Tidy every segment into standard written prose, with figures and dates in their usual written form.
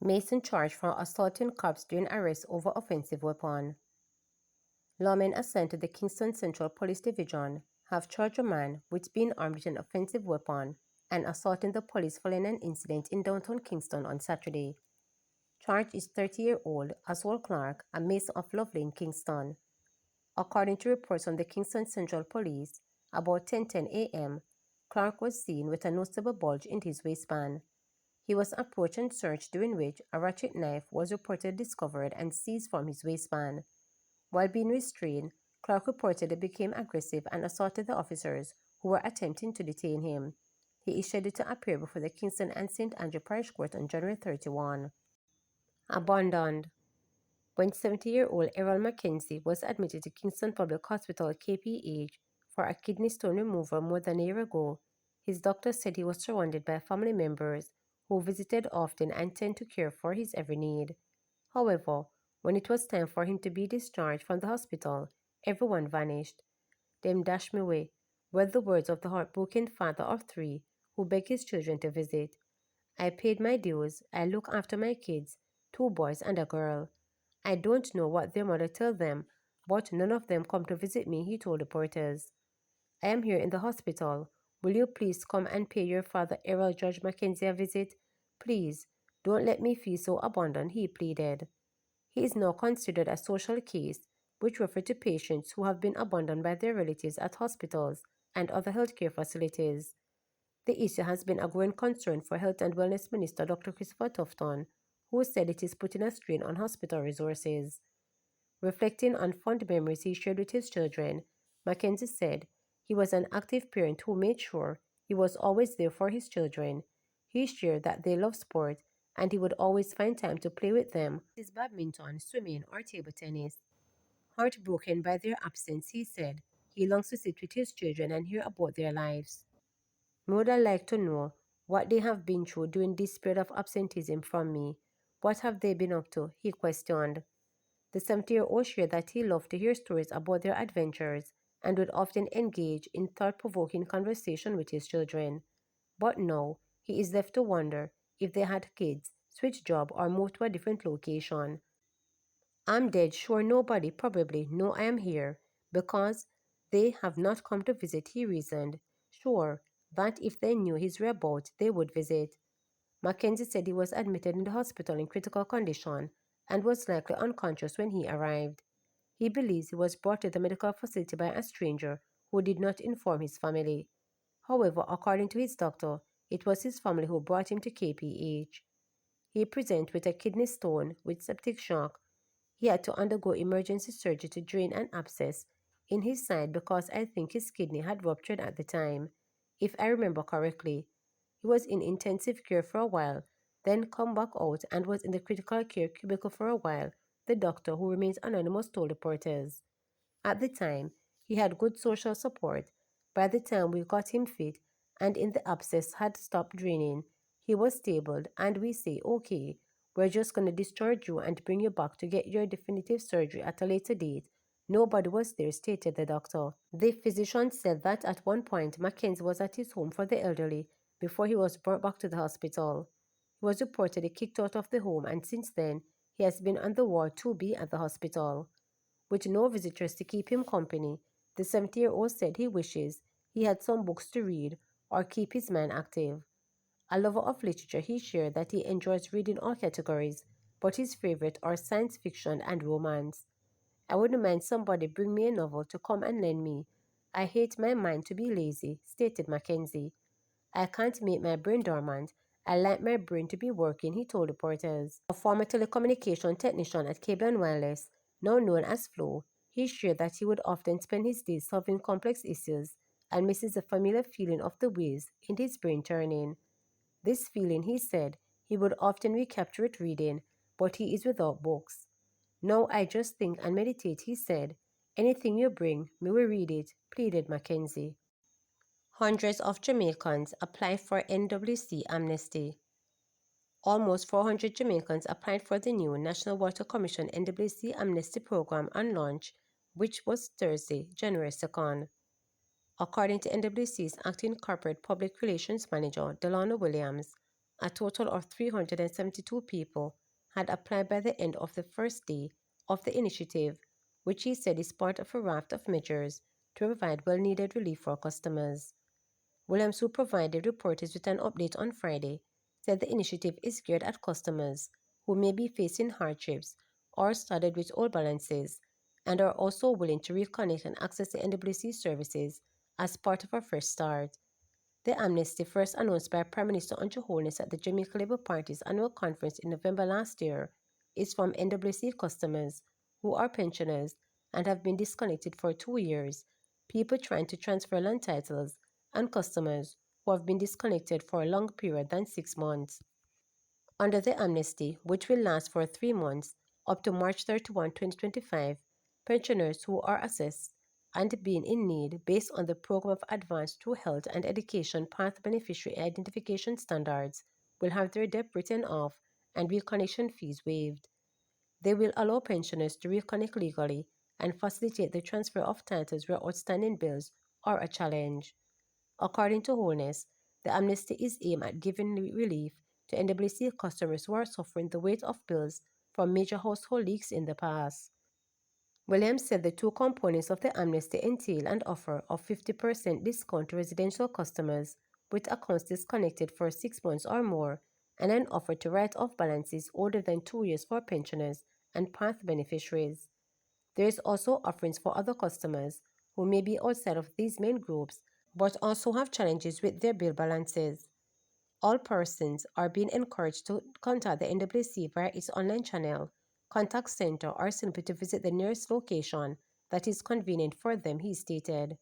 Mason charged for assaulting cops during arrest over offensive weapon. Lawmen assigned to the Kingston Central Police Division have charged a man with being armed with an offensive weapon and assaulting the police following an incident in downtown Kingston on Saturday. Charged is 30-year-old Oswald Clark, a mason of Lovelane, Kingston. According to reports from the Kingston Central Police, about 10:10 a.m., Clark was seen with a noticeable bulge in his waistband. He was approached and searched, during which a ratchet knife was reportedly discovered and seized from his waistband. While being restrained, Clark reportedly became aggressive and assaulted the officers who were attempting to detain him. He is scheduled to appear before the Kingston and St. Andrew Parish Court on January 31. Abandoned. When 70-year-old Errol Mackenzie was admitted to Kingston Public Hospital KPH for a kidney stone removal more than a year ago, his doctor said he was surrounded by family members who visited often and tend to care for his every need. However, when it was time for him to be discharged from the hospital, everyone vanished. "Them dashed me away," were the words of the heartbroken father of three who begged his children to visit. "I paid my dues, I look after my kids, 2 boys and a girl. I don't know what their mother told them, but none of them come to visit me," he told reporters. "I am here in the hospital. Will you please come and pay your father Errol George Mackenzie a visit? Please, don't let me feel so abandoned," he pleaded. He is now considered a social case, which refers to patients who have been abandoned by their relatives at hospitals and other healthcare facilities. The issue has been a growing concern for Health and Wellness Minister Dr. Christopher Tufton, who said it is putting a strain on hospital resources. Reflecting on fond memories he shared with his children, Mackenzie said he was an active parent who made sure he was always there for his children. He shared that they love sport and he would always find time to play with them, whether it is badminton, swimming, or table tennis. Heartbroken by their absence, he said he longs to sit with his children and hear about their lives. "I would like to know what they have been through during this period of absenteeism from me. What have they been up to?" he questioned. The 70-year-old shared that he loved to hear stories about their adventures and would often engage in thought-provoking conversation with his children. But now, he is left to wonder if they had kids, switched job, or moved to a different location. "I'm dead sure nobody probably know I am here because they have not come to visit," he reasoned, sure that if they knew his whereabouts, they would visit. Mackenzie said he was admitted in the hospital in critical condition and was likely unconscious when he arrived. He believes he was brought to the medical facility by a stranger who did not inform his family. However, according to his doctor, it was his family who brought him to KPH. He presented with a kidney stone with septic shock. He had to undergo emergency surgery to drain an abscess in his side because I think his kidney had ruptured at the time, if I remember correctly. He was in intensive care for a while, then come back out and was in the critical care cubicle for a while, the doctor, who remains anonymous, told reporters. At the time, he had good social support. By the time we got him fit and in the abscess had stopped draining, he was stable and we say, okay, we're just going to discharge you and bring you back to get your definitive surgery at a later date. Nobody was there, stated the doctor. The physician said that at one point Mackenzie was at his home for the elderly before he was brought back to the hospital. He was reportedly kicked out of the home and since then he has been on the ward 2B at the hospital. With no visitors to keep him company, the 70-year-old said he wishes he had some books to read or keep his mind active. A lover of literature, he shared that he enjoys reading all categories, but his favorite are science fiction and romance. "I wouldn't mind somebody bring me a novel to come and lend me. I hate my mind to be lazy," stated Mackenzie. "I can't make my brain dormant. I like my brain to be working," he told reporters. A former telecommunication technician at Cable and Wireless, now known as Flo, he shared that he would often spend his days solving complex issues and misses the familiar feeling of the wheels in his brain turning. This feeling, he said, he would often recapture it reading, but he is without books. "Now I just think and meditate," he said. "Anything you bring, me will read it," pleaded Mackenzie. Hundreds of Jamaicans applied for NWC amnesty. Almost 400 Jamaicans applied for the new National Water Commission NWC amnesty program on launch which was Thursday, January 2nd. According to NWC's acting corporate public relations manager, Delano Williams, a total of 372 people had applied by the end of the first day of the initiative, which he said is part of a raft of measures to provide well-needed relief for customers. Williams, who provided reporters with an update on Friday, said the initiative is geared at customers who may be facing hardships or started with old balances and are also willing to reconnect and access the NWC services as part of a fresh start. The amnesty, first announced by Prime Minister Andrew Holness at the Jamaica Labour Party's annual conference in November last year, is from NWC customers who are pensioners and have been disconnected for 2 years, people trying to transfer land titles, and customers who have been disconnected for a longer period than 6 months. Under the amnesty, which will last for 3 months, up to March 31, 2025, pensioners who are assessed and being in need based on the Program of Advanced True Health and Education Path Beneficiary Identification Standards will have their debt written off and reconnection fees waived. They will allow pensioners to reconnect legally and facilitate the transfer of titles where outstanding bills are a challenge. According to Holness, the amnesty is aimed at giving relief to NWC customers who are suffering the weight of bills from major household leaks in the past. Williams said the two components of the amnesty entail an offer of 50% discount to residential customers with accounts disconnected for 6 months or more, and an offer to write off balances older than 2 years for pensioners and path beneficiaries. There is also offerings for other customers who may be outside of these main groups but also have challenges with their bill balances. All persons are being encouraged to contact the NWC via its online channel, contact center, or simply to visit the nearest location that is convenient for them, he stated.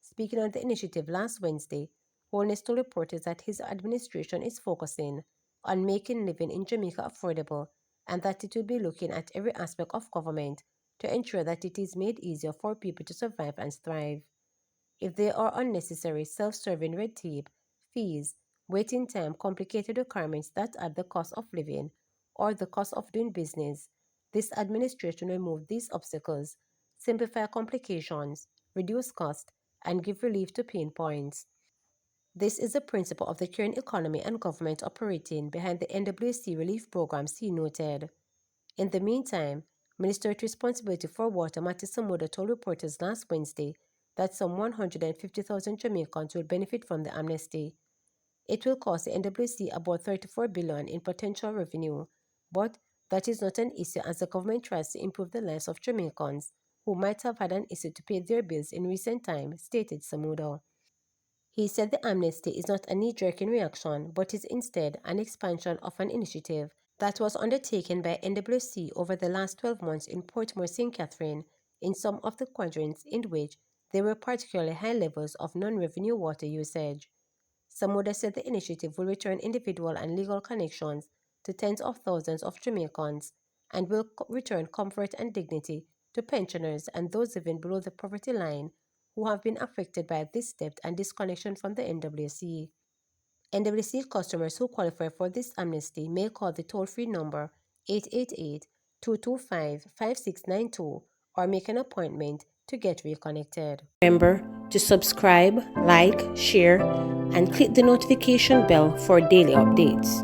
Speaking on the initiative last Wednesday, Holness told reporters that his administration is focusing on making living in Jamaica affordable and that it will be looking at every aspect of government to ensure that it is made easier for people to survive and thrive. If there are unnecessary self-serving red tape, fees, waiting time, complicated requirements that add the cost of living or the cost of doing business, this administration will remove these obstacles, simplify complications, reduce cost, and give relief to pain points. This is the principle of the current economy and government operating behind the NWC relief programs, he noted. In the meantime, Minister with responsibility for water Matty Samuda told reporters last Wednesday that some 150,000 Jamaicans will benefit from the amnesty. It will cost the NWC about $34 billion in potential revenue, but that is not an issue as the government tries to improve the lives of Jamaicans who might have had an issue to pay their bills in recent time, stated Samuda. He said the amnesty is not a knee-jerk reaction, but is instead an expansion of an initiative that was undertaken by NWC over the last 12 months in Portmore St. Catherine in some of the quadrants in which there were particularly high levels of non-revenue water usage. Samuda said the initiative will return individual and legal connections to tens of thousands of Jamaicans and will return comfort and dignity to pensioners and those living below the poverty line who have been affected by this debt and disconnection from the NWC. NWC customers who qualify for this amnesty may call the toll-free number 888-225-5692 or make an appointment to get reconnected. Remember to subscribe, like, share, and click the notification bell for daily updates.